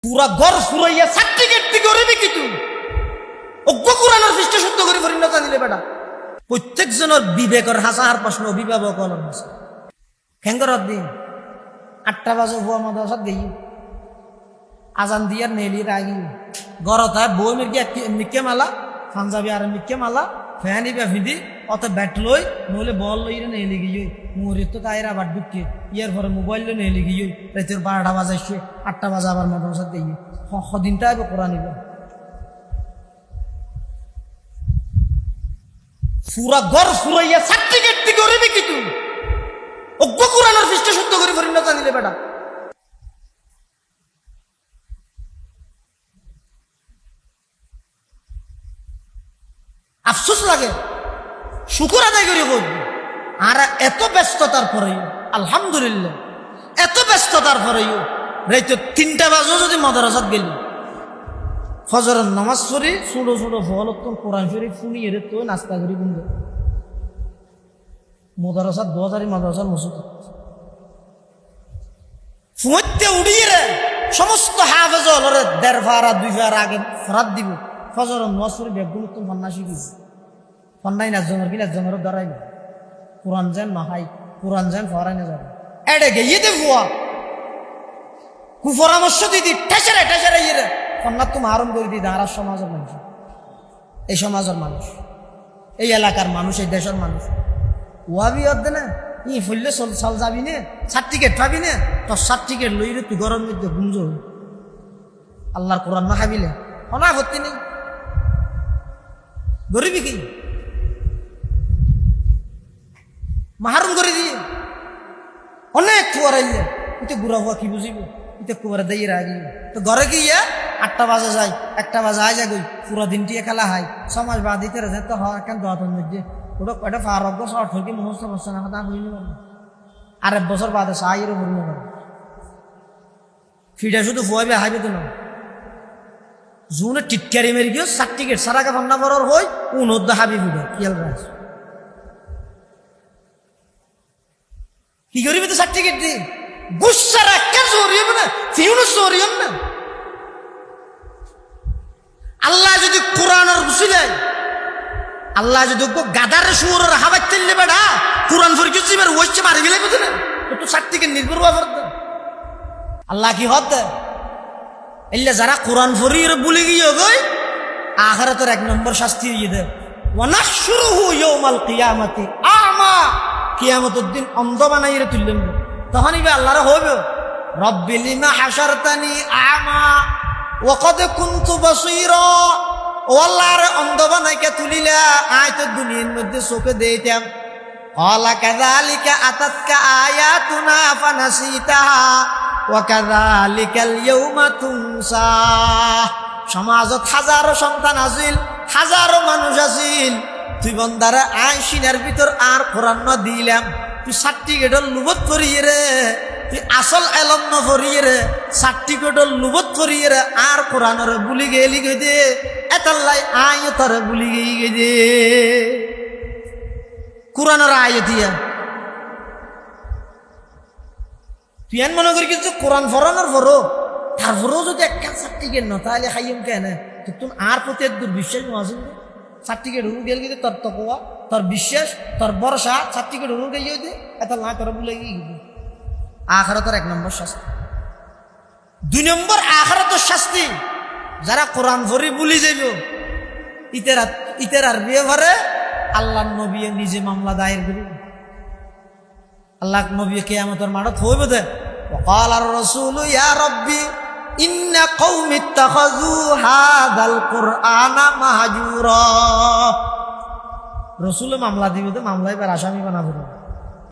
পুরা ঘর ফুরাইয়া সার্টিফিকেট দি করবি কি তুই অজ্ঞ কোরআনের পৃষ্ঠ শুদ্ধ করে পরিণত দিলে বেটা প্রত্যেকজনের বিবেকের হাসার প্রশ্ন অভিভাবক হল খেঙ্গর দিন 8টা বাজে ভুয়া মাদ্রাসাত গেই আজান দিয়ার নেলির আগি গরত বই মির্গি মিকে মালা পাঞ্জাবি আর মিকে মালা ফ্যানি বেফিদি অত ব্যাট লই নইলে বল লই নেলি গিয়ে মুহূর্ত তো তাইরা আবার ঢুকে ইয়ার পরে মোবাইল লই নেলি গিয়ে রাতের 12টা বাজাইছে 8টা বাজে আবার মাদ্রাসাত গেই দিনটা আগে কোরআন নিল পুরা ঘর ফুরাইয়া সার্টিফিকেট দি করবি কি তুই অজ্ঞ কোরআনের পৃষ্ঠ শুদ্ধ করে পরিণত দিলে বেটা আফসোস লাগে শুকর আদায় করে বলবি আর এত ব্যস্ততার পরেও আলহামদুলিল্লাহ এত ব্যস্ততার পরেও রাইতে 3টা বাজে যদি মাদ্রাসাত গেলি ফজরের নামাজ পড়ি ছোট ছোট ফল কোরআন শরীফ শুনি এর তো নাস্তা করি বন্ধু মাদ্রাসাত 2000 মাদ্রাসার মসজিদ ফুঁতে উড়িয়ে রে সমস্ত হাফেজ হলরে 1.5 ফারা 2 ফারা আগে ফরাত দিব ফজরের নামাজ পড়ি বেগুন তো ফন্না শিখি ফন্নাই না জমর কিনা জমর দাঁড়াই কোরআন যেন মাহাই কোরআন যেন ফরাই না যাবে এড়ে গিয়ে দে ফুয়া কুপরামর্শ দিদি ঠেসেরে ইয়ে রে কন্যা তুমি আরম্ভ করে দিই আর সমাজের মানুষ এই সমাজের মানুষ এই এলাকার মানুষ এই দেশের মানুষ ওয়াবি অর্ধে না ই ফুললে চল যাবি নে সার্টিফিকেট পাবি না তোর সার্টিফিকেট লই রে তুই গরম মধ্যে গুঞ্জ আল্লাহর কোরআন না খাবিলে অনা ভর্তি নেই গরিবি কি মাহারুম করে দিয়ে অনেক ফুয়ারাইলে তুই গুড়া হওয়া কি বুঝিব তুই কুয়ারে দিয়ে রাগি তো ঘরে গিয়ে 8টা বাজে যাই 1টা বাজে আয় যাই পুরো দিনটি খেলা হয় সমাজ বাদ দিতে রেছে তো হয় কেন দোয়াতের মধ্যে ওটা কয়টা ফারক শর্ট হয়ে মুহূর্ত বসছে না কথা বুঝলি পারবো আর 1 বছর বাদে সাইরও ভুল না ফিটা শুধু ফুয়াবে হাইবে তো না জুনে টিটকারি মেরে গিয়ে সার্টিফিকেট সারাকে ভান্না বড় হই উন্নত হাবি ফিডে খেয়াল রাখ কি করিবি তো সার্টিফিকেট দি গুসার একটা জরিব না ফিউনো জরিব না আল্লাহ যদি কোরআনের বুঝিলেন আল্লাহ যদি গাদার সুরের হাবাই তেললে বেড়া কোরআন ফরিকে জীবের ওইছে মারি গেলে বুঝে না তো সার্টিফিকেট নির্ভর হওয়ার আল্লাহ কি হত এলে যারা কোরআন ফরির বলে গিয়ে গই আখিরাতের 1 নম্বর শাস্তি হয়ে দেয় ওয়ানাহশুরুহু ইয়াউমাল কিয়ামাতি আমা কিয়ামতের দিন অন্ধ বানাইরে তুললেন তখনই আল্লাহর হইবে রব্বি লিমা হাশারতানি আমা ওয়াকাদ কুনতু বাসীরা ও আল্লাহর অন্ধ বানাইকে তুলিলা আয় তো দুনিয়ার মধ্যে চোখে দেইতাম ক্বালা কাযালিকা আতাতকা আয়াতুনা ফানাসিতাহা ওয়া কাযালিকাল ইয়াউমা তুনসা সমাজত হাজারো সন্তান আছিল হাজারো মানুষ আছিল তুই বন্দারে আয় সিনার ভিতর আর কোরআন না দিলাম তুই সার্টিফিকেটর লুবত করিয়ে রে তুই আসল এলম ন করিয়ে রে সার্টিফিকেটর লুবত করিয়ে রে আর কোরআনের বুলি গেলি গে দে এতাল্লাই আয় তোরে বুলি গে দে কোরআনের আয় দিয়া তুই এন মনে করি কিন্তু কোরআন ফরানোর পরও তারপরেও যদি একটা সার্টিফিকেট ন তাহলে খাইম কেন তুই আর প্রতি এক দুর্বিশ্বাস আছে সার্টিফিকেট হরু গেল গিয়ে তোর তকোয়া তোর বিশ্বাস তোর ভরসা সার্টিফিকেট হরু গিয়ে দে এটা না তোর বলে গিয়ে আখিরাতের 1 নম্বর শাস্তি 2 নম্বর আখিরাতের শাস্তি যারা কোরআন পড়ি ভুলি যাইব ইতের আর বিয়ে ভরে আল্লাহর নবী নিজে মামলা দায়ের করিব আল্লাহ নবী কিয়ামতের মাঠত হইব দে وقال الرسول يا ربي إن قوم اتخذوا هذا القرآن مهجورا রসুল মামলা দিবে তো মামলায় আসামি বানাবো